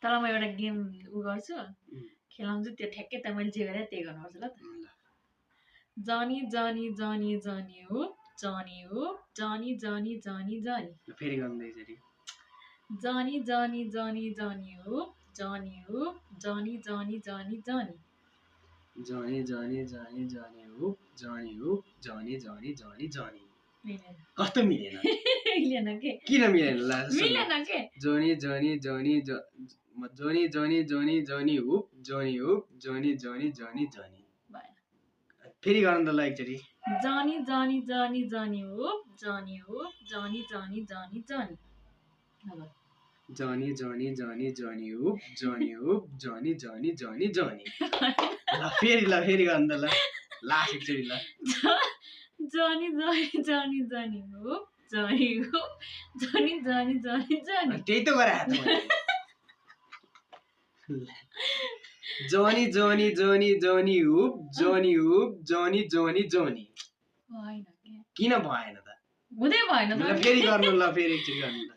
तर म एउटा गेम उ गर्छु खेलाउँछु त्यो ठ्याक्कै त मैले जे गरे त्यही गर्नुपर्छ ल त जानी जानी जानी जानी हो जानी हो जानी जानी जानी जानी फेरि गर्नु एकचोटि जानी जानी जानी जानी हो जानी हो जानी जानी जानी जानी जानी जानी जानी जानी हो जानी हो जानी जानी जानी जानी मिलेन कस्तो मिलेन मिलेन के किन मिलेन ला मिलेन के जानी जानी जानी जानी जानी जानी जानी हो जानी हो जानी जानी जानी जानी फेरि गर्नु त ल एकचोटि जानी जानी जानी जानी हो जानी हो जानी जानी जानी जानी जानी जानी जानी जानी हो जानी हो जानी जानी जानी जानी ल फेरि गर्नु त ल लास्ट एकचोटि ल जानी जानी जानी जानी हो जानी हो जानी जानी जानी जानी त्यही त गरे हात जानी जानी जानी जानी हो जानी हो जानी जानी जानी भएन किन भएन त हुँदै भएन ल फेरि गर्नु ल फेरि एकचोटि गर्नु ल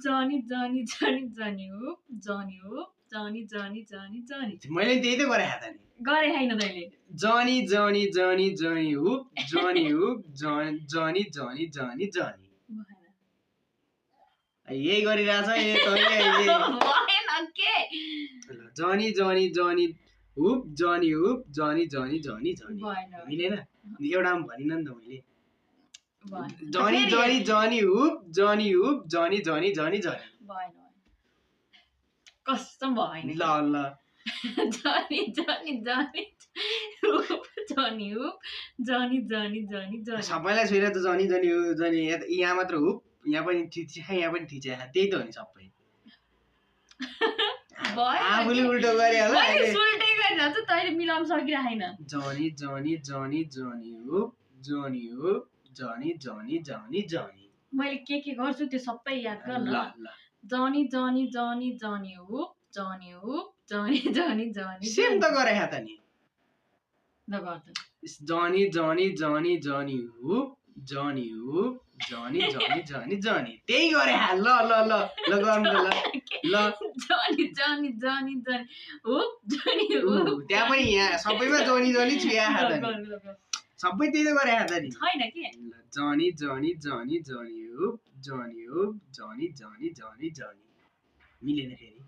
जानी जानी जानी जानी हो जानी हो जानी जानी जानी जानी मैले त्यही त गरे हात नि गरे हैन तैले जानी जानी जानी जानी हो जानी हो जानी जानी जानी जानी यही गरिरहेछ भएन के जानी जानी जानी हुप जानी हुप जानी जानी जानी जानी मिलेन एउटा पनि भनिन नि त मैले जानी जानी जानी हुप जानी हुप जानी जानी जानी जानी भएन कसम भएन ल ल जानी जानी जानी हुप जानी हुप जानी जानी जानी जानी सबैलाई छोइरा त जानी जानी हो जानी यहाँ मात्र हुप यहाँ पनि ठिचा यहाँ पनि ठिचा त्यही त हो नि सबै आफूले उल्टो गरे होला उल्टै गरिरहेको छु तैले मिलाउन सकिरहेन जानी जानी जानी जानी हो जानी हो जानी जानी जानी जानी मैले के गर्छु त्यो सबै याद गर न जानी जानी जानी जानी हो जानी हो जानी जानी जानी सेम त गरे हा त नि ल गर्छ जानी जानी जानी जानी हो जानी हो जानी जानी जानी जानी त्यही गरे हा ल ल ल ल गर्नु ल ल जानी जानी जानी जानी हो जानी हो त्यहाँ पनि यहाँ सबैमा जानी जानी छु यहाँ हा त सबै त्यही त गरे हा त नि हैन के जानी जानी जानी जानी हो जानी जानी जानी जानी मिलेन फेरि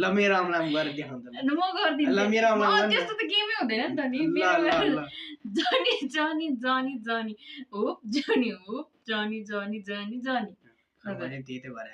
ल मेरो अमलाम गरेर देखाउँ त म गर्दिन्छु ल मेरो अमलाम त्यस्तो त गेमै हुँदैन नि त नि मेरो जानी जानी जानी जानी हो जानी जानी जानी जानी मैले त्यही त गरे